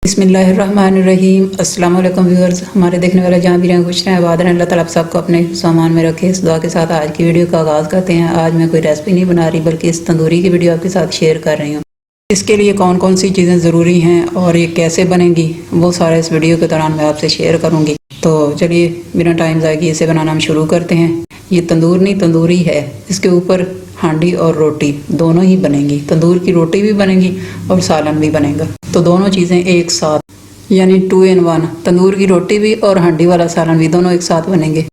बिस्मिल्लाहिर्रहमानिर्रहीम। अस्सलाम वालेकुम व्यूअर्स, हमारे देखने वाले जहाँ भी रहें खुश रहें आबाद रहें, अल्लाह ताला आप सबको अपने सामान में रखे। इस दुआ के साथ आज की वीडियो का आगाज़ करते हैं। आज मैं कोई रेसिपी नहीं बना रही बल्कि इस तंदूरी की वीडियो आपके साथ शेयर कर रही हूँ। इसके लिए कौन कौन सी चीज़ें ज़रूरी हैं और ये कैसे बनेंगी वो सारा इस वीडियो के दौरान मैं आपसे शेयर करूँगी। तो चलिए बिना टाइम ज़ाया किए इसे बनाना हम शुरू करते हैं। ये तंदूर नहीं तंदूरी है, इसके ऊपर हांडी और रोटी दोनों ही बनेंगी। तंदूर की रोटी भी बनेगी और सालन भी बनेगा, तो दोनों चीज़ें एक साथ, यानी 2 in 1। तंदूर की रोटी भी और हांडी वाला सालन भी दोनों एक साथ बनेंगे।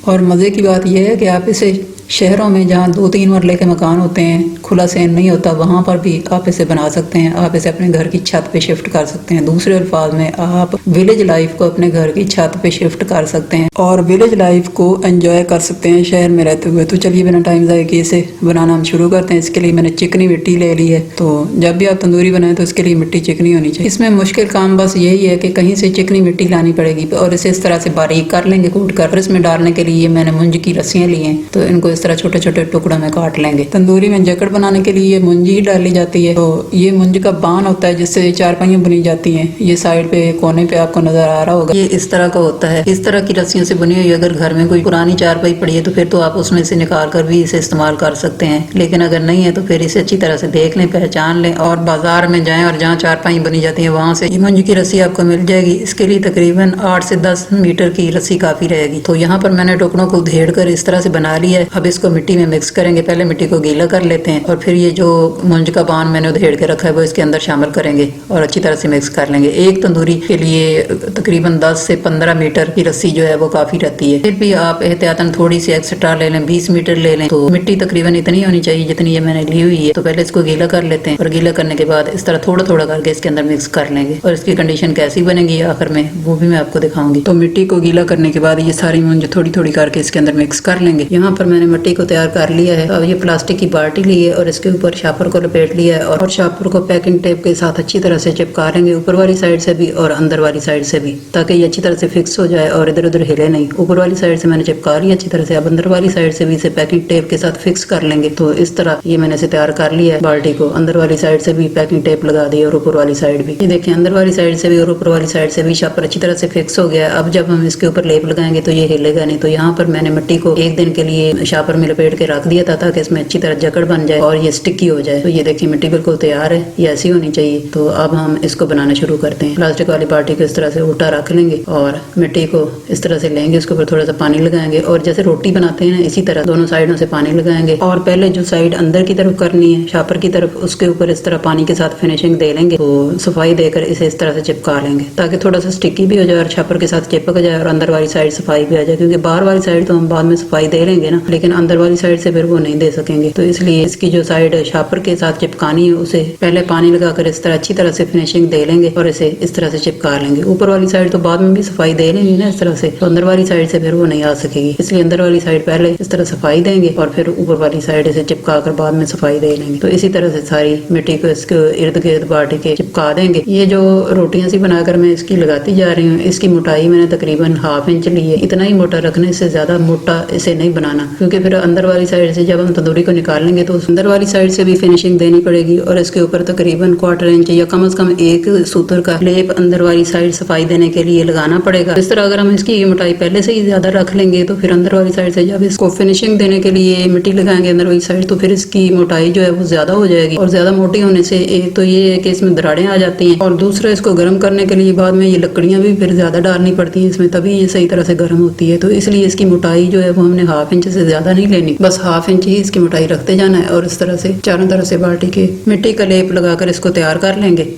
और मज़े की बात यह है कि आप इसे शहरों में जहाँ 2-3 मरले के मकान होते हैं, खुला सेन नहीं होता, वहाँ पर भी आप इसे बना सकते हैं। आप इसे अपने घर की छत पे शिफ्ट कर सकते हैं। दूसरे अल्फाज में आप विलेज लाइफ को अपने घर की छत पे शिफ्ट कर सकते हैं और विलेज लाइफ को एंजॉय कर सकते हैं शहर में रहते हुए। तो चलिए बिना टाइम ज़ाया किए इसे बनाना हम शुरू करते हैं। इसके लिए मैंने चिकनी मिट्टी ले ली है। तो जब भी आप तंदूरी बनाएं तो इसके लिए मिट्टी चिकनी होनी चाहिए। इसमें मुश्किल काम बस यही है कि कहीं से चिकनी मिट्टी लानी पड़ेगी और इसे इस तरह से बारीक कर लेंगे कूट कर। और इसमें डालने के लिए मैंने मुंज की रस्सियाँ ली हैं, तो इनको इस तरह छोटे छोटे टुकड़ों में काट लेंगे। तंदूरी में जकड़ बनाने के लिए मुंजी ही डाली जाती है। तो ये मुंज का बान होता है जिससे चारपाइयाँ बुनी जाती हैं। ये साइड पे कोने पे आपको नजर आ रहा होगा, ये इस तरह का होता है। इस तरह की रस्सियों से बनी हुई अगर घर में कोई पुरानी चारपाई पड़ी है तो फिर तो आप उसमें से निकाल कर भी इसे इस्तेमाल कर सकते हैं, लेकिन अगर नहीं है तो फिर इसे अच्छी तरह से देख लें, पहचान लें और बाजार में जाएं और जहाँ चारपाई बनी जाती है वहाँ से ये मुंज की रस्सी आपको मिल जाएगी। इसके लिए तकरीबन 8 से 10 मीटर की रस्सी काफी रहेगी। तो यहाँ पर मैंने टुकड़ों को उधेड़ कर इस तरह से बना लिया है। अब इसको मिट्टी में मिक्स करेंगे। पहले मिट्टी को गीला कर लेते हैं और फिर ये जो मुंज का बान मैंने उधेड़ के रखा है वो इसके अंदर शामिल करेंगे और अच्छी तरह से मिक्स कर लेंगे। एक तंदूरी के लिए तकरीबन 10 से 15 मीटर की रस्सी जो है वो काफी रहती है। फिर भी आप एहतियातन थोड़ी सी एक्स्ट्रा ले लें, 20 मीटर ले लें। तो मिट्टी तकरीबन इतनी होनी चाहिए जितनी ये मैंने ली हुई है। तो पहले इसको गीला कर लेते हैं और गीला करने के बाद इस तरह थोड़ा थोड़ा करके इसके अंदर मिक्स कर लेंगे और इसकी कंडीशन कैसी बनेगी आखिर में वो भी मैं आपको दिखाऊंगी। तो मिट्टी को गीला करने के बाद ये सारी मुंज थोड़ी थोड़ी करके इसके अंदर मिक्स कर लेंगे। यहाँ पर मैंने मिट्टी को तैयार कर लिया है। अब ये प्लास्टिक की बाल्टी ली है और इसके ऊपर शापर को लपेट लिया है और शापर को पैकिंग टेप के साथ अच्छी तरह से चिपका लेंगे, ऊपर वाली साइड से भी और अंदर वाली साइड से भी, ताकि ये अच्छी तरह से फिक्स हो जाए और इधर उधर हिले नहीं। ऊपर वाली साइड से मैंने चिपका लिया अच्छी तरह से। अब अंदर वाली साइड से भी इसे पैकिंग टेप के साथ फिक्स कर लेंगे। तो इस तरह ये मैंने इसे तैयार कर लिया है। बाल्टी को अंदर वाली साइड से भी पैकिंग टेप लगा दी और ऊपर वाली साइड भी। ये देखिए अंदर वाली साइड से भी और ऊपर वाली साइड से भी शापर अच्छी तरह से फिक्स हो गया। अब जब हम इसके ऊपर लेप लगाएंगे तो ये हिलेगा नहीं। तो यहाँ पर मैंने मिट्टी को 1 दिन के लिए शापर में लपेट के रख दिया था ताकि इसमें अच्छी तरह जकड़ बन जाए और ये स्टिकी हो जाए। तो ये देखिए मिट्टी बिल्कुल तैयार है, ये ऐसी होनी चाहिए। तो अब हम इसको बनाना शुरू करते हैं। प्लास्टिक वाली बाल्टी को इस तरह से उल्टा रख लेंगे और मिट्टी को इस तरह से लेंगे, इसके ऊपर थोड़ा सा पानी लगाएंगे और जैसे रोटी बनाते हैं इसी तरह दोनों साइडों से पानी लगाएंगे और पहले जो साइड अंदर की तरफ करनी है शापर की तरफ, उसके ऊपर इस तरह पानी के साथ फिनिशिंग दे लेंगे। तो सफाई देकर इसे इस तरह से चिपका लेंगे ताकि थोड़ा सा स्टिकी भी हो जाए और शापर के साथ चिपक जाए और अंदर वाली साइड सफाई भी आ जाए, क्योंकि बाहर वाली साइड तो हम बाद में सफाई दे लेंगे ना, लेकिन अंदर वाली साइड से फिर वो नहीं दे सकेंगे। तो इसलिए इसकी जो साइड शापर के साथ चिपकानी है उसे पहले पानी लगाकर इस तरह अच्छी तरह से फिनिशिंग दे लेंगे और इसे इस तरह से चिपका लेंगे। ऊपर वाली साइड तो बाद में भी सफाई दे लेंगे ना इस तरह से, तो अंदर वाली साइड से फिर वो नहीं आ सकेगी। इसलिए अंदर वाली साइड पहले इस तरह सफाई देंगे और फिर ऊपर वाली साइड इसे चिपका कर बाद में सफाई दे लेंगे। तो इसी तरह से सारी मिट्टी को इसके इर्द गिर्द बाल्टी के चिपका देंगे। ये जो रोटियां सी बनाकर मैं इसकी लगाती जा रही हूँ, इसकी मोटाई मैंने तकरीबन 1/2 इंच ली है। इतना ही मोटा रखने से ज्यादा मोटा इसे नहीं बनाना, क्योंकि फिर अंदर वाली साइड से जब हम तंदूरी को निकालेंगे तो अंदर वाली साइड से भी फिनिशिंग देनी पड़ेगी और इसके ऊपर तकरीबन 1/4 इंच या कम से कम 1 सूतर का लेप अंदर वाली साइड सफाई देने के लिए लगाना पड़ेगा। इस तरह अगर हम इसकी मोटाई पहले से ही ज्यादा रख लेंगे तो फिर अंदर वाली साइड से जब इसको फिनिशिंग देने के लिए मिट्टी लगाएंगे अंदर वाली साइड, तो फिर इसकी मोटाई जो है वो ज्यादा हो जाएगी। और ज्यादा मोटी होने से एक तो ये है कि इसमें दरारें आ जाती हैं और दूसरा इसको गर्म करने के लिए बाद में ये लकड़ियां भी फिर ज्यादा डालनी पड़ती हैं इसमें, तभी ये सही तरह से गर्म होती है। तो इसलिए इसकी मोटाई जो है वो हमने 1/2 इंच से ज्यादा नहीं लेनी, बस 1/2 इंच ही इसकी मोटाई रखते जाना है और इस तरह से चारों तरफ से बाल्टी के मिट्टी का लेप लगाकर इसको तैयार कर लेंगे।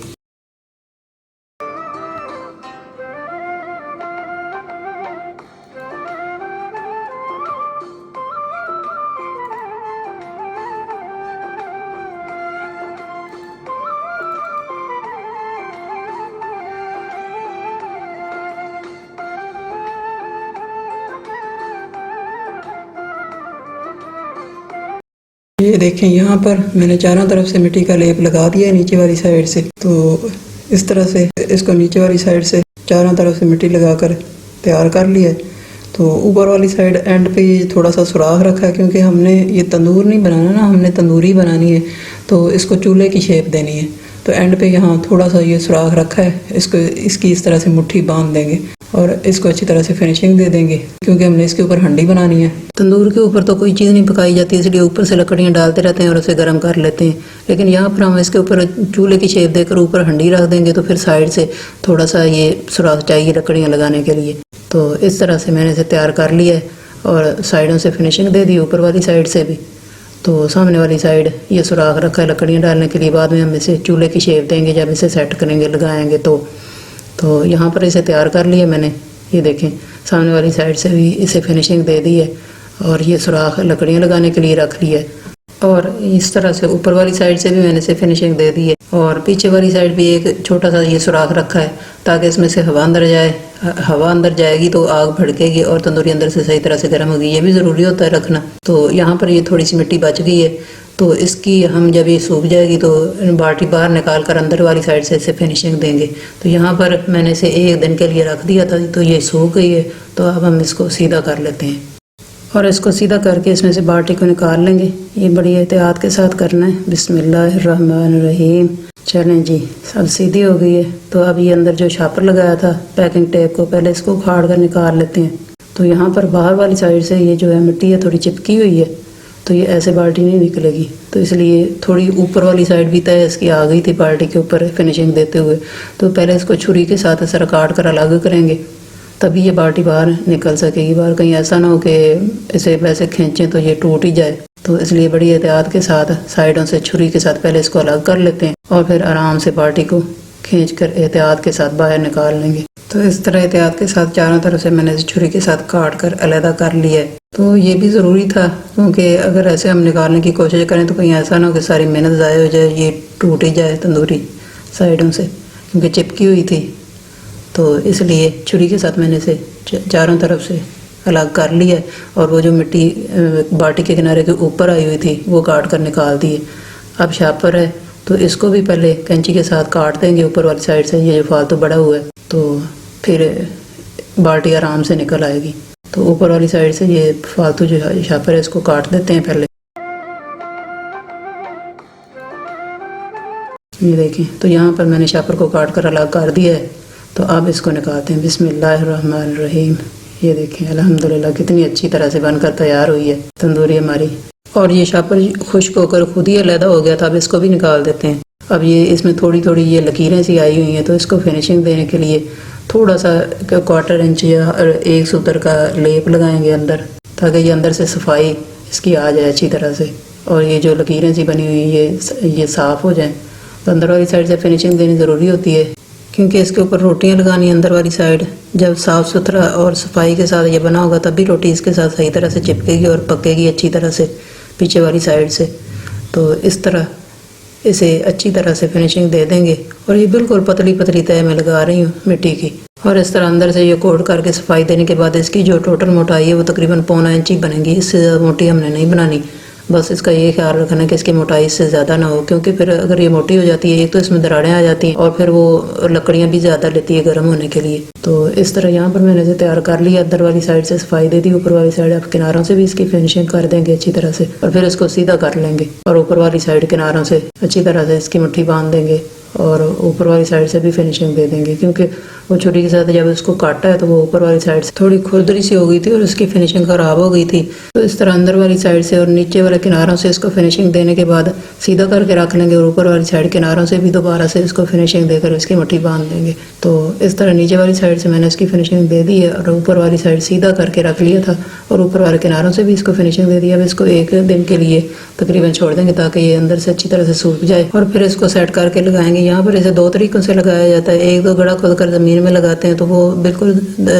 ये देखें यहाँ पर मैंने चारों तरफ से मिट्टी का लेप लगा दिया है नीचे वाली साइड से। तो इस तरह से इसको नीचे वाली साइड से चारों तरफ से मिट्टी लगाकर तैयार कर लिया है। तो ऊपर वाली साइड एंड पे थोड़ा सा सुराख रखा है, क्योंकि हमने ये तंदूर नहीं बनाना ना, हमने तंदूरी बनानी है, तो इसको चूल्हे की शेप देनी है। तो एंड पे यहाँ थोड़ा सा ये सुराख रखा है, इसको इसकी इस तरह से मुट्ठी बांध देंगे और इसको अच्छी तरह से फिनिशिंग दे देंगे, क्योंकि हमने इसके ऊपर हंडी बनानी है। तंदूर के ऊपर तो कोई चीज़ नहीं पकाई जाती, इसलिए ऊपर से लकड़ियाँ डालते रहते हैं और उसे गर्म कर लेते हैं। लेकिन यहाँ पर हम इसके ऊपर चूल्हे की शेप देकर ऊपर हंडी रख देंगे तो फिर साइड से थोड़ा सा ये सुराख चाहिए लकड़ियाँ लगाने के लिए। तो इस तरह से मैंने इसे तैयार कर लिया है और साइडों से फिनिशिंग दे दी, ऊपर वाली साइड से भी। तो सामने वाली साइड ये सुराख रखा है लकड़ियाँ डालने के लिए, बाद में हम इसे चूल्हे की शेप देंगे जब इसे सेट करेंगे लगाएंगे। तो यहाँ पर इसे तैयार कर लिया मैंने, ये देखें सामने वाली साइड से भी इसे फिनिशिंग दे दी है और ये सुराख लकड़ियाँ लगाने के लिए रख लिया है। और इस तरह से ऊपर वाली साइड से भी मैंने इसे फिनिशिंग दे दी है और पीछे वाली साइड भी एक छोटा सा ये सुराख रखा है ताकि इसमें से हवा अंदर जाए। हवा अंदर जाएगी तो आग भड़केगी और तंदूरी अंदर से सही तरह से गर्म होगी, ये भी ज़रूरी होता है रखना। तो यहाँ पर ये थोड़ी सी मिट्टी बच गई है, तो इसकी हम जब ये सूख जाएगी तो बाल्टी बाहर निकाल कर अंदर वाली साइड से इसे फिनिशिंग देंगे। तो यहाँ पर मैंने इसे 1 दिन के लिए रख दिया था, तो ये सूख गई है। तो अब हम इसको सीधा कर लेते हैं और इसको सीधा करके इसमें से बाल्टी को निकाल लेंगे। ये बड़ी एहतियात के साथ करना है। बिस्मिल्लाहिर्रहमानिर्रहीम। चलें जी, सब सीधी हो गई है। तो अब ये अंदर जो छापर लगाया था पैकिंग टेप को, पहले इसको उखाड़ कर निकाल लेते हैं। तो यहाँ पर बाहर वाली साइड से ये जो है मिट्टी है थोड़ी चिपकी हुई है, तो ये ऐसे बाल्टी नहीं निकलेगी। तो इसलिए थोड़ी ऊपर वाली साइड भी तय इसकी आ गई थी बाल्टी के ऊपर फिनिशिंग देते हुए। तो पहले इसको छुरी के साथ ऐसा काट कर अलग करेंगे, तभी ये बाल्टी बाहर निकल सकेगी। बाहर कहीं ऐसा ना हो कि इसे वैसे खींचें तो ये टूट ही जाए। तो इसलिए बड़ी एहतियात के साथ साइडों से छुरी के साथ पहले इसको अलग कर लेते हैं और फिर आराम से बाल्टी को खींचकर एहतियात के साथ बाहर निकाल लेंगे। तो इस तरह एहतियात के साथ चारों तरफ से मैंने छुरी के साथ काट कर अलहदा कर लिया है। तो ये भी ज़रूरी था, क्योंकि अगर ऐसे हम निकालने की कोशिश करें तो कहीं ऐसा ना हो कि सारी मेहनत ज़ाया हो जाए, ये टूट ही जाए तंदूरी साइडों से, क्योंकि चिपकी हुई थी। तो इसलिए छुरी के साथ मैंने इसे चारों तरफ से अलग कर लिया और वो जो मिट्टी बाल्टी के किनारे के ऊपर आई हुई थी वो काट कर निकाल दी है। अब शापर है तो इसको भी पहले कैंची के साथ काट देंगे ऊपर वाली साइड से, ये जो फालतू बड़ा हुआ है, तो फिर बाल्टी आराम से निकल आएगी। तो ऊपर वाली साइड से ये फालतू जो शापर है इसको काट देते हैं पहले। ये देखें, तो यहाँ पर मैंने शापर को काट कर अलग कर दिया है। तो अब इसको निकालते हैं। बिस्मिल्लाहिर्रहमानिर्रहीम। ये देखें अल्हम्दुलिल्लाह कितनी अच्छी तरह से बनकर तैयार हुई है तंदूरी हमारी। और ये शापर खुश्क होकर खुद ही अलहदा हो गया था। अब इसको भी निकाल देते हैं। अब ये इसमें थोड़ी थोड़ी ये लकीरें सी आई हुई हैं, तो इसको फिनिशिंग देने के लिए थोड़ा सा 1/4 इंच या 1 सूतर का लेप लगाएंगे अंदर, ताकि ये अंदर से सफाई इसकी आ जाए अच्छी तरह से और ये जो लकीरें सी बनी हुई ये साफ़ हो जाएं। तो अंदर वाली साइड से फिनिशिंग देनी ज़रूरी होती है, क्योंकि इसके ऊपर रोटियां लगानी अंदर वाली साइड। जब साफ़ सुथरा और सफाई के साथ ये बना होगा तभी रोटी इसके साथ सही तरह से चिपकेगी और पकेगी अच्छी तरह से पीछे वाली साइड से। तो इस तरह इसे अच्छी तरह से फिनिशिंग दे देंगे। और ये बिल्कुल पतली पतली तय में लगा रही हूँ मिट्टी की। और इस तरह अंदर से ये कोट करके सफाई देने के बाद इसकी जो टोटल मोटाई है वो तकरीबन 1.25 इंच ही बनेगी। इससे ज़्यादा मोटी हमने नहीं बनानी। बस इसका ये ख्याल रखना कि इसकी मोटाई इससे ज़्यादा ना हो, क्योंकि फिर अगर ये मोटी हो जाती है एक तो इसमें दरारें आ जाती हैं और फिर वो लकड़ियाँ भी ज़्यादा लेती है गर्म होने के लिए। तो इस तरह यहाँ पर मैंने इसे तैयार कर लिया। अंदर वाली साइड से सफाई दे दी, ऊपर वाली साइड अब किनारों से भी इसकी फिनिशिंग कर देंगे अच्छी तरह से और फिर इसको सीधा कर लेंगे और ऊपर वाली साइड किनारों से अच्छी तरह से इसकी मुट्ठी बांध देंगे और ऊपर वाली साइड से भी फिनिशिंग दे देंगे। क्योंकि वो छुरी के साथ जब इसको काटा है तो वो ऊपर वाली साइड से थोड़ी खुरदरी सी हो गई थी और उसकी फिनिशिंग ख़राब हो गई थी। तो इस तरह अंदर वाली साइड से और नीचे वाले किनारों से इसको फिनिशिंग देने के बाद सीधा करके रख लेंगे और ऊपर वाली साइड किनारों से भी दोबारा से इसको फिनिशिंग देकर इसकी मुट्ठी बांध देंगे। तो इस तरह नीचे वाली साइड से मैंने इसकी फिनिशिंग दे दी है और ऊपर वाली साइड सीधा करके रख लिया था और ऊपर वाले किनारों से भी इसको फिनिशिंग दे दी। अब इसको 1 दिन के लिए तकरीबन छोड़ देंगे ताकि ये अंदर से अच्छी तरह से सूख जाए और फिर इसको सेट करके लगाएंगे। यहाँ पर इसे 2 तरीक़ों से लगाया जाता है। एक तो गड़ा खोद कर ज़मीन में लगाते हैं तो वो बिल्कुल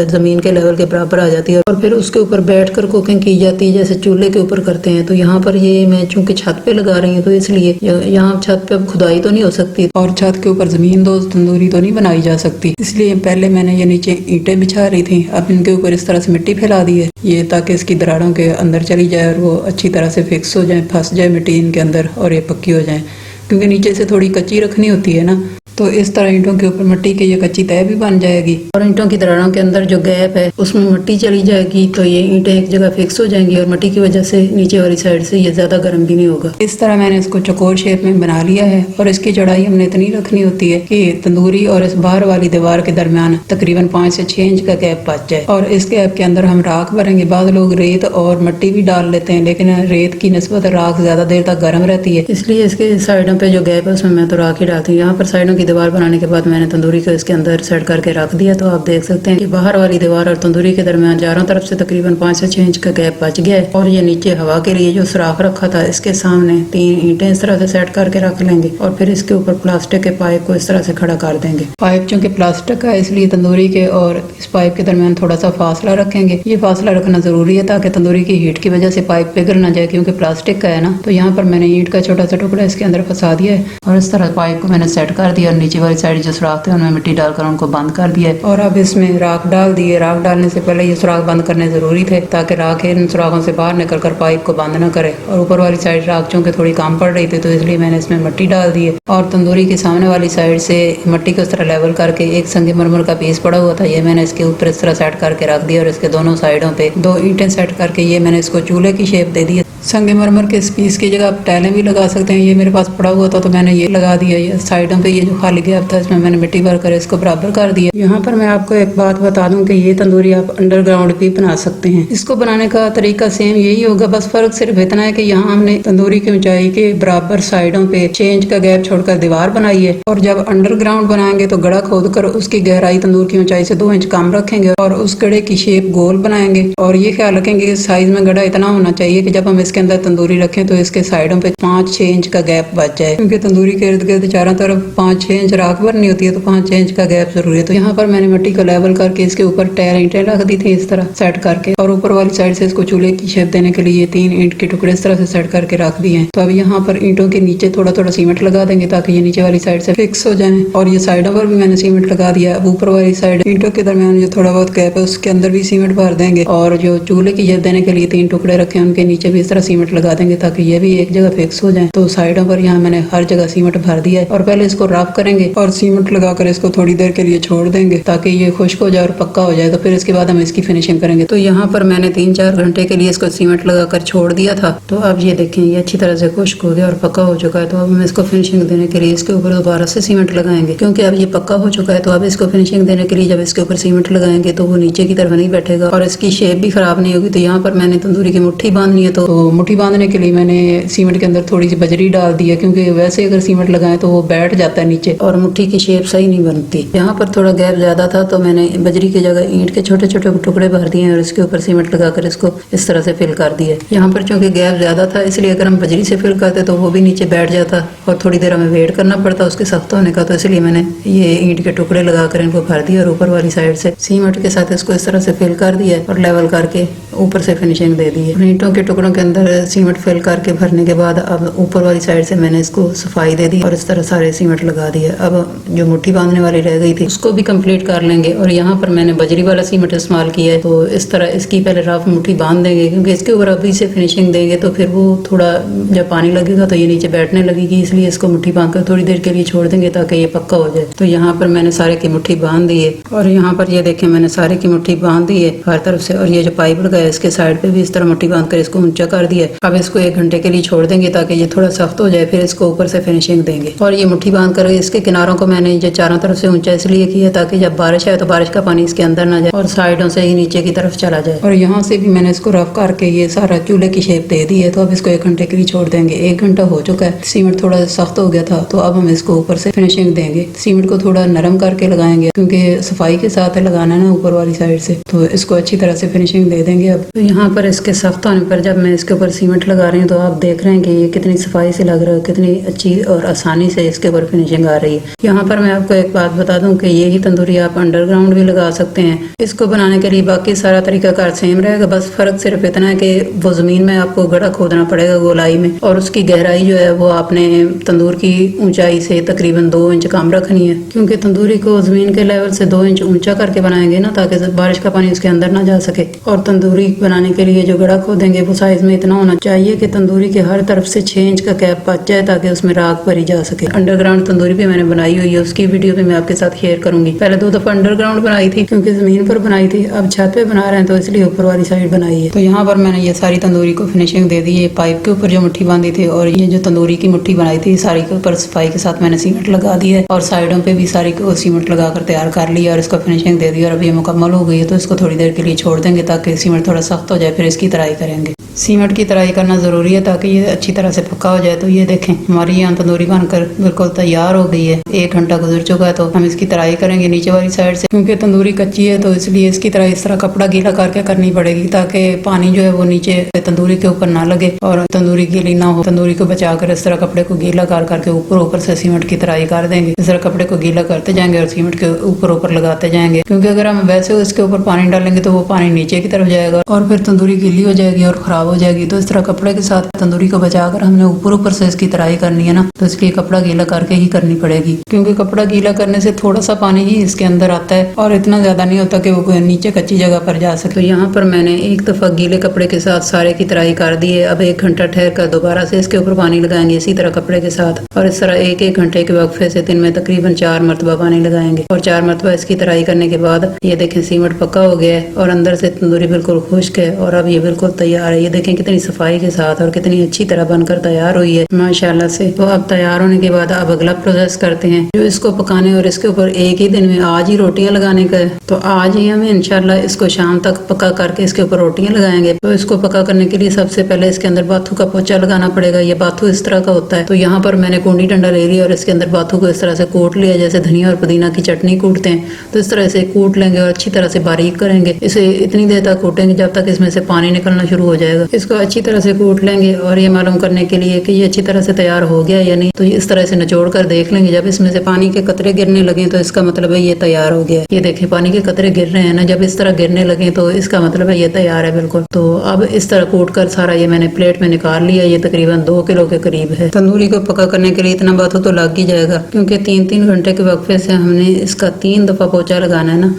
ज़मीन के लेवल के बराबर आ जाती है और फिर उसके ऊपर बैठ कर कुकिंग की जाती है जैसे चूल्हे के ऊपर करते हैं। तो यहाँ पर ये मैं चूँकि छत पे लगा रही हूँ तो इसलिए यहाँ छत पे खुदाई तो नहीं हो सकती और छत के ऊपर ज़मीन दो तंदूरी तो नहीं बनाई जा सकती। इसलिए पहले मैंने ये नीचे ईंटें बिछा रही थी, अब इनके ऊपर इस तरह से मिट्टी फैला दी है ये ताकि इसकी दरारों के अंदर चली जाए और वो अच्छी तरह से फिक्स हो जाए, फंस जाए मिट्टी इनके अंदर और ये पक्की हो जाए। क्योंकि नीचे से थोड़ी कच्ची रखनी होती है ना, तो इस तरह ईंटों के ऊपर मिट्टी की ये कच्ची तह भी बन जाएगी और ईंटों की दरारों के अंदर जो गैप है उसमें मिट्टी चली जाएगी, तो ये ईंटें एक जगह फिक्स हो जाएंगी और मिट्टी की वजह से नीचे वाली साइड से ये ज्यादा गर्म भी नहीं होगा। इस तरह मैंने इसको चौकोर शेप में बना लिया है और इसकी चौड़ाई हमने इतनी रखनी होती है कि तंदूरी और इस बाहर वाली दीवार के दरमियान तकरीबन 5 से 6 इंच का गैप बच जाए। और इस गैप के अंदर हम राख भरेंगे। बाद लोग रेत और मिट्टी भी डाल लेते हैं, लेकिन रेत की निस्बत राख ज्यादा देर तक गर्म रहती है, इसलिए इसके साइडों पे जो गैप है उसमें मैं तो राख ही डालती हूँ। यहाँ पर साइडों की दीवार बनाने के बाद मैंने तंदूरी को इसके अंदर सेट करके रख दिया। तो आप देख सकते हैं कि बाहर वाली दीवार और तंदूरी के दरमियान चारों तरफ से तकरीबन 5 से 6 इंच का गैप बच गया है। और ये नीचे हवा के लिए जो सुराख रखा था इसके सामने 3 ईंटें इस तरह से सेट करके रख लेंगे और फिर इसके ऊपर प्लास्टिक के पाइप को इस तरह से खड़ा कर देंगे। पाइप चूंकि प्लास्टिक का है इसलिए तंदूरी के और इस पाइप के दरमियान थोड़ा सा फासला रखेंगे। ये फासला रखना जरूरी है ताकि तंदूरी की हीट की वजह से पाइप पिघल ना जाए, क्योंकि प्लास्टिक का है ना। तो यहाँ पर मैंने ईंट का छोटा सा टुकड़ा इसके अंदर फंसा दिया है और इस तरह पाइप को मैंने सेट कर दिया और नीचे वाली साइड जो सुराख थे उनमें मिट्टी डालकर उनको बंद कर दिया है। और अब इसमें राख डाल दिए। राख डालने से पहले ये सुराख बंद करने जरूरी थे ताकि राख इन सुराखों से बाहर निकल कर पाइप को बंद न करे। और ऊपर वाली साइड राख चूंकि थोड़ी कम पड़ रही थी तो इसलिए मैंने इसमें मिट्टी डाल दी है। और तंदूरी के सामने वाली साइड से मिट्टी को इस तरह लेवल करके एक संगमरमर का पीस पड़ा हुआ था, ये मैंने इसके ऊपर इस तरह सेट करके रख दिया और इसके दोनों साइडों पे 2 ईंटें सेट करके ये मैंने इसको चूल्हे की शेप दे दी है। संगमरमर के इस पीस की जगह आप टाइलें भी लगा सकते हैं। ये मेरे पास पड़ा हुआ था तो मैंने ये लगा दिया। ये साइडों पे ये जो खाली गैप था इसमें मैंने मिट्टी भर कर इसको बराबर कर दिया। यहाँ पर मैं आपको एक बात बता दूं कि ये तंदूरी आप अंडरग्राउंड भी बना सकते हैं। इसको बनाने का तरीका सेम यही होगा, बस फर्क सिर्फ इतना है कि यहाँ हमने तंदूरी की ऊंचाई के बराबर साइडों पे 6 इंच का गैप छोड़कर दीवार बनाई है। और जब अंडरग्राउंड बनाएंगे तो गड़ा खोद कर उसकी गहराई तंदूर की ऊंचाई से 2 इंच कम रखेंगे और उस गड़े की शेप गोल बनाएंगे। और ये ख्याल रखेंगे कि साइज में गड़ा इतना होना चाहिए कि जब हम इसके अंदर तंदूरी रखें तो इसके साइडों पे 5-6 इंच का गैप बच जाए, क्योंकि तंदूरी के इर्द गिर्द चारों तरफ 5-6 इंच राख भरनी होती है तो 5-6 इंच का गैप जरूरी है। तो यहाँ पर मैंने मिट्टी को लेवल करके इसके ऊपर टायर ईंटें रख दी थी इस तरह सेट करके, और ऊपर वाली साइड से इसको चूल्हे की शेप देने के लिए 3 ईंट के टुकड़े इस तरह से सेट करके रख दिए हैं। तो अब यहाँ पर ईंटों के नीचे थोड़ा थोड़ा सीमेंट लगा देंगे ताकि ये नीचे वाली साइड से फिक्स हो जाए। और ये साइडों पर भी मैंने सीमेंट लगा दिया। अब ऊपर वाली साइड ईंटों के दरमियान जो थोड़ा बहुत गैप है उसके अंदर भी सीमेंट भर देंगे और जो चूल्हे की शेप देने के लिए 3 टुकड़े रखे हैं उनके नीचे भी इस तरह सीमेंट लगा देंगे ताकि ये भी एक जगह फिक्स हो जाए। तो साइडों पर यहाँ मैंने हर जगह सीमेंट भर दिया है और पहले इसको रफ करेंगे और सीमेंट लगाकर इसको थोड़ी देर के लिए छोड़ देंगे ताकि ये खुश्क हो जाए और पक्का हो जाए। तो फिर इसके बाद हम इसकी फिनिशिंग करेंगे। तो यहाँ पर मैंने 3-4 घंटे के लिए इसको सीमेंट लगाकर छोड़ दिया था। तो अब ये देखें ये अच्छी तरह से खुश्क हो गया और पक्का हो चुका है। तो अब हम इसको फिनिशिंग देने के लिए इसके ऊपर दोबारा से सीमेंट लगाएंगे, क्योंकि अब ये पक्का हो चुका है। तो अब इसको फिनिशिंग देने के लिए जब इसके ऊपर सीमेंट लगाएंगे तो वो नीचे की तरफ नहीं बैठेगा और इसकी शेप भी खराब नहीं होगी। तो यहाँ पर मैंने तंदूरी की मुट्ठी बांधनी है। तो मुट्ठी बांधने के लिए मैंने सीमेंट के अंदर थोड़ी सी बजरी डाल दी है, क्योंकि वैसे अगर सीमेंट लगाएं तो वो बैठ जाता है नीचे और मुट्ठी की शेप सही नहीं बनती। यहाँ पर थोड़ा गैप ज्यादा था तो मैंने बजरी की जगह ईंट के छोटे छोटे टुकड़े भर दिए और इसके ऊपर सीमेंट लगाकर इसको इस तरह से फिल कर दिया। यहाँ पर चूंकि गैप ज्यादा था इसलिए अगर हम बजरी से फिल करते तो वो भी नीचे बैठ जाता और थोड़ी देर हमें वेट करना पड़ता उसके सख्त होने का। तो इसलिए मैंने ये ईंट के टुकड़े लगाकर इनको भर दिया और ऊपर वाली साइड से सीमेंट के साथ इसको इस तरह से फिल कर दिया और लेवल करके ऊपर से फिनिशिंग दे दी है। ईंटों के टुकड़ों के अंदर सीमेंट फिल करके भरने के बाद अब ऊपर वाली साइड से मैंने इसको सफाई दे दी और इस तरह सारे सीमेंट लगा दिया। अब जो मुट्ठी बांधने वाली रह गई थी उसको भी कंप्लीट कर लेंगे और यहाँ पर मैंने बजरी वाला सीमेंट इस्तेमाल किया है। तो इस तरह इसकी पहले रफ मुट्ठी बांध देंगे, क्योंकि इसके ऊपर अभी से फिनिशिंग देंगे तो फिर वो थोड़ा जब पानी लगेगा तो ये नीचे बैठने लगेगी, इसलिए इसको मुट्ठी बांध कर थोड़ी देर के लिए छोड़ देंगे ताकि ये पक्का हो जाए। तो यहाँ पर मैंने सारे की मुट्ठी बांध दी है और यहाँ पर ये देखें मैंने सारे की मुट्ठी बांध दी है हर तरफ से। और ये जो पाइप लगाया इसके साइड पे भी इस तरह मुट्ठी बांध कर इसको ऊंचा कर दिया। अब इसको 1 घंटे के लिए छोड़ देंगे ताकि ये थोड़ा सख्त हो जाए, फिर इसको ऊपर से फिनिशिंग देंगे। और ये मुट्ठी बांध कर इसके किनारों को मैंने ये चारों तरफ से ऊंचा इसलिए किया ताकि जब बारिश आए तो बारिश का पानी इसके अंदर ना जाए और साइडों से ही नीचे की तरफ चला जाए। और यहाँ से भी मैंने इसको रफ करके ये सारा चूल्हे की शेप दे दी है। तो अब इसको 1 घंटे के लिए छोड़ देंगे। 1 घंटा हो चुका है, सीमेंट थोड़ा सख्त हो गया था तो अब हम इसको ऊपर से फिनिशिंग देंगे। सीमेंट को थोड़ा नरम करके लगाएंगे क्योंकि सफाई के साथ लगाना है ना ऊपर वाली साइड से, तो इसको अच्छी तरह से फिनिशिंग दे देंगे। अब तो यहाँ पर इसके सख्त होने पर जब मैं इसके ऊपर सीमेंट लगा रही हूँ तो आप देख रहे हैं कि ये कितनी सफाई से लग रहा है, कितनी अच्छी और आसानी से इसके ऊपर फिनिशिंग आ रही है। यहाँ पर मैं आपको एक बात बता दूं कि यही तंदूरी आप अंडरग्राउंड भी लगा सकते हैं। इसको बनाने के लिए बाकी सारा तरीकाकार सेम रहेगा, बस फर्क सिर्फ इतना है कि वो जमीन में आपको गड्ढा खोदना पड़ेगा गोलाई में और उसकी गहराई जो है वो आपने तंदूर की ऊंचाई से तकरीबन 2 इंच कम रखनी है, क्योंकि तंदूरी को जमीन के लेवल से 2 इंच ऊंचा करके बनाएंगे ना ताकि बारिश का पानी उसके अंदर ना जा सके। और तंदूरी बनाने के लिए जो गड्ढा खोदेंगे वो साइज में इतना इतना होना चाहिए कि तंदूरी के हर तरफ से 6 इंच का कैप बच जाए ताकि उसमें राख भरी जा सके। अंडरग्राउंड तंदूरी भी मैंने बनाई हुई है, उसकी वीडियो भी मैं आपके साथ शेयर करूंगी। पहले 2 दफा अंडरग्राउंड बनाई थी क्योंकि जमीन पर बनाई थी, अब छत पे बना रहे हैं तो इसलिए ऊपर वाली साइड बनाई है। तो यहाँ पर मैंने ये सारी तंदूरी को फिनिशिंग दे दी है। पाइप के ऊपर जो मुट्ठी बांधी थी और ये जो तंदूरी की मुट्ठी बनाई थी सारी के ऊपर सफाई के साथ मैंने सीमेंट लगा दिया है और साइडों पे भी सारी को सीमेंट लगाकर तैयार कर लिया और इसको फिनिशिंग दे दी और अब ये मुकम्मल हो गई है। तो इसको थोड़ी देर के लिए छोड़ देंगे ताकि सीमेंट थोड़ा सख्त हो जाए, फिर इसकी तराई करेंगे। सीमेंट की तराई करना ज़रूरी है ताकि ये अच्छी तरह से पक्का हो जाए। तो ये देखें हमारी यहाँ तंदूरी बनकर बिल्कुल तैयार हो गई है। 1 घंटा गुजर चुका है। तो हम इसकी तराई करेंगे नीचे वाली साइड से, क्योंकि तंदूरी कच्ची है तो इसलिए इसकी तराई इस तरह कपड़ा गीला करके करनी पड़ेगी ताकि पानी जो है वो नीचे तंदूरी के ऊपर ना लगे और तंदूरी गीली ना हो। तंदूरी को बचाकर इस तरह कपड़े को गीला कर करके ऊपर से सीमेंट की तराई कर देंगे। इस तरह कपड़े को गीला करते जाएंगे और सीमेंट के ऊपर लगाते जाएंगे, क्योंकि अगर हम वैसे इसके ऊपर पानी डालेंगे तो वो पानी नीचे की तरफ जाएगा और फिर तंदूरी गीली हो जाएगी और खराब हो जाएगी। तो इस तरह कपड़े के साथ तंदूरी को बचाकर हमने ऊपर से इसकी तराई करनी है ना, तो इसलिए कपड़ा गीला करके ही करनी पड़ेगी, क्योंकि कपड़ा गीला करने से थोड़ा सा पानी ही इसके अंदर आता है और इतना ज्यादा नहीं होता कि वो नीचे कच्ची जगह पर जा सके। तो यहाँ पर मैंने एक दफा गीले कपड़े के साथ सारे की तराई कर दी है। अब 1 घंटा ठहर कर दोबारा से इसके ऊपर पानी लगाएंगे इसी तरह कपड़े के साथ और इस तरह 1-1 घंटे के वक्फे से दिन में तकरीबन 4 मरतबा पानी लगाएंगे और 4 मरतबा इसकी तराई करने के बाद ये देखें सीमेंट पक्का हो गया है और अंदर से तंदूरी बिल्कुल खुश्क है और अब ये बिल्कुल तैयार है। ये देखें कितनी सफाई के साथ और कितनी अच्छी तरह बनकर तैयार हुई है माशाल्लाह से। तो अब तैयार होने के बाद अब अगला प्रोसेस करते हैं जो इसको पकाने और इसके ऊपर एक ही दिन में आज ही रोटियां लगाने का है। तो आज ही हमें इंशाल्लाह इसको शाम तक पका करके इसके ऊपर रोटियां लगाएंगे। तो इसको पका करने के लिए सबसे पहले इसके अंदर बाथू का पोचा लगाना पड़ेगा। ये बाथू इस तरह का होता है। तो यहाँ पर मैंने कूंडी डंडा ले लिया और इसके अंदर बाथू को इस तरह से कूट लिया जैसे धनिया और पुदीना की चटनी कूटते हैं। तो इस तरह से कूट लेंगे और अच्छी तरह से बारीक करेंगे। इसे इतनी देर तक कूटेंगे जब तक इसमें से पानी निकलना शुरू हो जाएगा। इसको अच्छी तरह से कूट लेंगे और ये मालूम करने के लिए कि ये अच्छी तरह से तैयार हो गया या नहीं, तो इस तरह से निचोड़ कर देख लेंगे। जब इसमें से पानी के कतरे गिरने लगे तो इसका मतलब है ये तैयार हो गया। ये देखें पानी के कतरे गिर रहे हैं ना, जब इस तरह गिरने लगे तो इसका मतलब है ये तैयार है बिल्कुल। तो अब इस तरह कूट कर सारा ये मैंने प्लेट में निकाल लिया। ये तकरीबन 2 किलो के करीब है। तंदूरी को पका करने के लिए इतना बाथू तो लग ही जाएगा, क्योंकि 3-3 घंटे के वक्फे से हमने इसका 3 दफा पोचा लगाना है ना।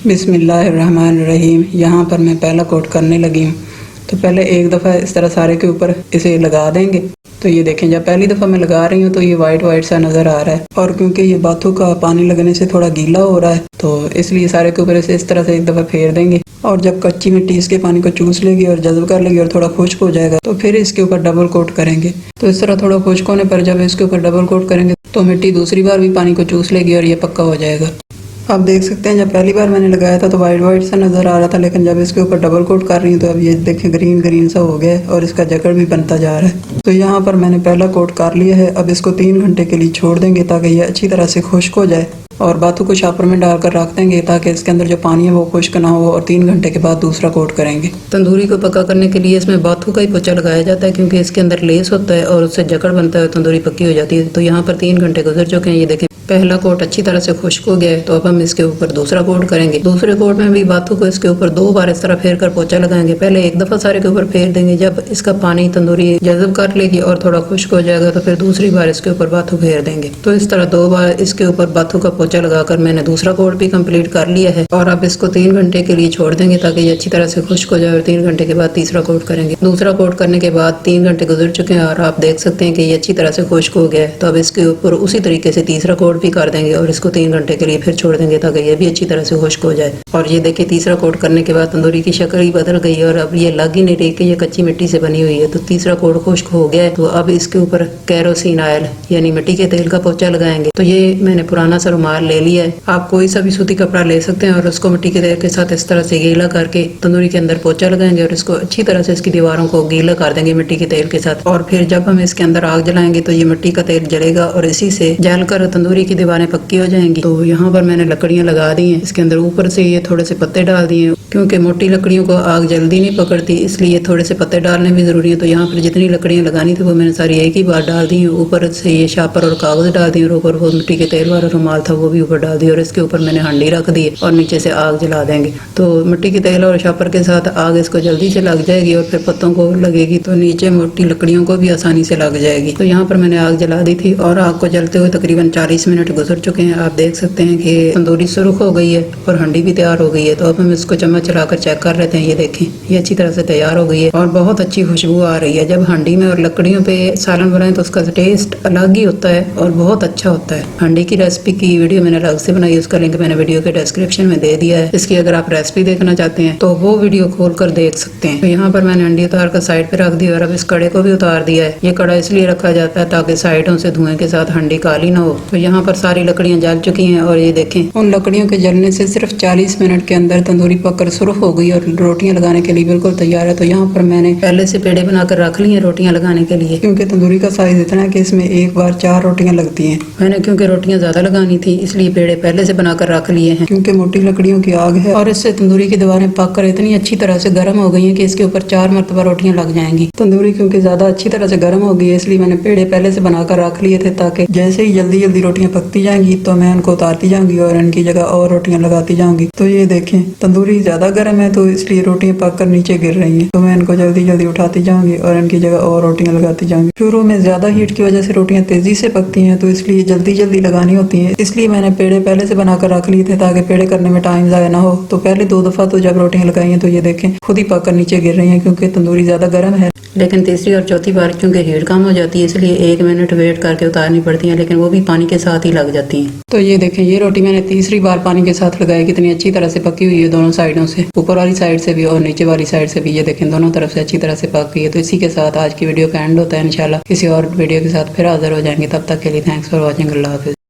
बिस्मिल्लाहिर्रहमानिर्रहीम। यहाँ पर मैं पहला कोट करने लगी हूँ। तो पहले एक दफ़ा इस तरह सारे के ऊपर इसे लगा देंगे। तो ये देखें जब पहली दफ़ा मैं लगा रही हूँ तो ये वाइट सा नज़र आ रहा है और क्योंकि ये बाथू का पानी लगने से थोड़ा गीला हो रहा है तो इसलिए सारे के ऊपर इसे इस तरह से एक दफ़ा फेर देंगे और जब कच्ची मिट्टी इसके पानी को चूस लेगी और जज्ब कर लेगी और थोड़ा खुश्क हो जाएगा तो फिर इसके ऊपर डबल कोट करेंगे। तो इस तरह थोड़ा खुश्क होने पर जब इसके ऊपर डबल कोट करेंगे तो मिट्टी दूसरी बार भी पानी को चूस लेगी और ये पक्का हो जाएगा। आप देख सकते हैं जब पहली बार मैंने लगाया था तो वाइट सा नज़र आ रहा था, लेकिन जब इसके ऊपर डबल कोट कर रही हूँ तो अब ये देखें ग्रीन सा हो गया है और इसका जकड़ भी बनता जा रहा है। तो यहाँ पर मैंने पहला कोट कर लिया है। अब इसको 3 घंटे के लिए छोड़ देंगे ताकि ये अच्छी तरह से खुश्क हो जाए और बाथू को शापर में डालकर रख देंगे ताकि इसके अंदर जो पानी है वो खुश्क ना हो और 3 घंटे के बाद दूसरा कोट करेंगे। तंदूरी को पका करने के लिए इसमें बाथू का ही पोचा लगाया जाता है क्योंकि इसके अंदर लेस होता है और उससे जकड़ बनता है, तंदूरी पक्की हो जाती है। तो यहाँ पर 3 घंटे गुजर चुके हैं। ये देखें पहला कोट अच्छी तरह से खुश्क हो गया है। तो अब हम इसके ऊपर दूसरा कोट करेंगे। दूसरे कोट में भी बाथू को इसके ऊपर 2 बार इस तरह फेर कर पोचा लगाएंगे। पहले एक दफा सारे के ऊपर फेर देंगे, जब इसका पानी तंदूरी जज़ब कर लेगी और थोड़ा खुश्क हो जाएगा तो फिर दूसरी बार इसके ऊपर बाथू फेर देंगे। तो इस तरह 2 बार इसके ऊपर बाथू का पोचा लगाकर मैंने दूसरा कोट भी कंप्लीट कर लिया है और अब इसको 3 घंटे के लिए छोड़ देंगे ताकि ये अच्छी तरह से खुश्क हो जाए और 3 घंटे के बाद तीसरा कोट करेंगे। दूसरा कोट करने के बाद 3 घंटे गुजर चुके हैं और आप देख सकते हैं कि ये अच्छी तरह से खुश्क हो गया है। तो अब इसके ऊपर उसी तरीके से तीसरा कोट भी कर देंगे और इसको 3 घंटे के लिए फिर छोड़ देंगे ताकि ये भी अच्छी तरह से खुश्क हो जाए। और ये देखिए तीसरा कोट करने के बाद तंदूरी की शक्ल ही बदल गई और अब ये लग ही नहीं रही कि ये कच्ची मिट्टी से बनी हुई है। तो तीसरा कोट खुश्क हो गया है। तो अब इसके ऊपर केरोसिन ऑयल यानी मिट्टी के तेल का पोचा लगाएंगे। तो ये मैंने पुराना सा रुमाल ले लिया है। आप कोई सा भी सूती कपड़ा ले सकते हैं और उसको मिट्टी के तेल के साथ इस तरह से गीला करके तंदूरी के अंदर पोचा लगाएंगे और इसको अच्छी तरह से इसकी दीवारों को गीला कर देंगे मिट्टी के तेल के साथ। और फिर जब हम इसके अंदर आग जलाएंगे तो ये मिट्टी का तेल जलेगा और इसी से जलकर तंदूरी की दीवारें पक्की हो जाएंगी। तो यहाँ पर मैंने लकड़ियाँ लगा दी हैं। इसके अंदर ऊपर से ये थोड़े से पत्ते डाल दिए क्योंकि मोटी लकड़ियों को आग जल्दी नहीं पकड़ती, इसलिए थोड़े से पत्ते डालने भी जरूरी है। तो यहाँ पर जितनी लकड़ियाँ लगानी थी वो मैंने सारी एक ही बार डाल दी। ऊपर से ये शापर और कागज डाल दिए और ऊपर वो मिट्टी के तेल वाला रुमाल था वो भी ऊपर डाल दिया और इसके ऊपर मैंने हांडी रख दी और नीचे से आग जला देंगे। तो मिट्टी के तेल और शापर के साथ आग इसको जल्दी से लग जाएगी और फिर पत्तों को लगेगी तो नीचे मोटी लकड़ियों को भी आसानी से लग जाएगी। तो यहाँ पर मैंने आग जला दी थी और आग को जलते हुए तकरीबन 40 मिनट गुजर चुके हैं। आप देख सकते हैं कि तंदूरी सुर्ख हो गई है और हंडी भी तैयार हो गई है। तो अब हम इसको चम्मच चलाकर चेक कर लेते हैं। ये देखें, ये अच्छी तरह से तैयार हो गई है और बहुत अच्छी खुशबू आ रही है। जब हांडी में और लकड़ियों पे सालन बनाए तो उसका टेस्ट अलग ही होता है और बहुत अच्छा होता है। हांडी की रेसिपी की वीडियो मैंने अलग से बनाई, उसका लिंक मैंने वीडियो के डिस्क्रिप्शन में दे दिया है। इसकी अगर आप रेसिपी देखना चाहते हैं तो वो वीडियो खोल कर देख सकते हैं। तो यहाँ पर मैंने हांडी उतार कर साइड पे रख दी और अब इस कड़े को भी उतार दिया है। ये कड़ा इसलिए रखा जाता है ताकि साइडों से धुएं के साथ हांडी काली ना हो। तो यहाँ पर सारी लकड़ियां जल चुकी हैं और ये देखें, उन लकड़ियों के जलने से सिर्फ 40 मिनट के अंदर तंदूरी पककर सुर्ख हो गई और रोटियां लगाने के लिए बिल्कुल तैयार है। तो यहाँ पर मैंने पहले से पेड़े बनाकर रख ली हैं रोटियां लगाने के लिए, क्योंकि तंदूरी का साइज इतना है कि इसमें एक बार 4 रोटियां लगती हैं। मैंने क्योंकि रोटियां ज्यादा लगानी थी इसलिए पेड़े पहले से बनाकर रख लिए हैं, क्योंकि मोटी लकड़ियों की आग है और इससे तंदूरी की दीवारें पककर इतनी अच्छी तरह से गर्म हो गई हैं कि इसके ऊपर 4 मरतबा रोटियां लग जाएंगी। तंदूरी क्योंकि ज्यादा अच्छी तरह से गर्म हो गई है इसलिए मैंने पेड़े पहले से बनाकर रख लिए थे, ताकि जैसे ही जल्दी जल्दी रोटियां पकती जाएंगी तो मैं उनको उतारती जाऊंगी और इनकी जगह और रोटियां लगाती जाऊंगी। तो ये देखें, तंदूरी ज्यादा गर्म है तो इसलिए रोटियां पककर नीचे गिर रही हैं। तो मैं इनको जल्दी जल्दी उठाती जाऊंगी और इनकी जगह और रोटियां लगाती जाऊंगी। शुरू में ज्यादा हीट की वजह से रोटियां तेजी से पकती हैं तो इसलिए जल्दी जल्दी लगानी होती है। इसलिए मैंने पेड़े पहले से बनाकर रख लिए थे ताकि पेड़े करने में टाइम ज़ाया ना हो। तो पहले 2 दफा तो जब रोटियां लगाई हैं तो ये देखें खुद ही पककर नीचे गिर रही हैं, क्योंकि तंदूरी ज्यादा गर्म है। लेकिन तीसरी और चौथी बार क्योंकि हीट कम हो जाती है इसलिए 1 मिनट वेट करके उतारनी पड़ती है, लेकिन वो भी पानी के साथ ही लग जाती हैं। तो ये देखें, ये रोटी मैंने तीसरी बार पानी के साथ लगाई, कितनी अच्छी तरह से पकी हुई है दोनों साइडों से, ऊपर वाली साइड से भी और नीचे वाली साइड से भी। ये देखें दोनों तरफ से अच्छी तरह से पक गई है। तो इसी के साथ आज की वीडियो का एंड होता है। इंशाल्लाह किसी और वीडियो के साथ फिर हाजिर हो जाएंगे। तब तक के लिए थैंक्स फॉर वॉचिंग। अल्लाह हाफिज़।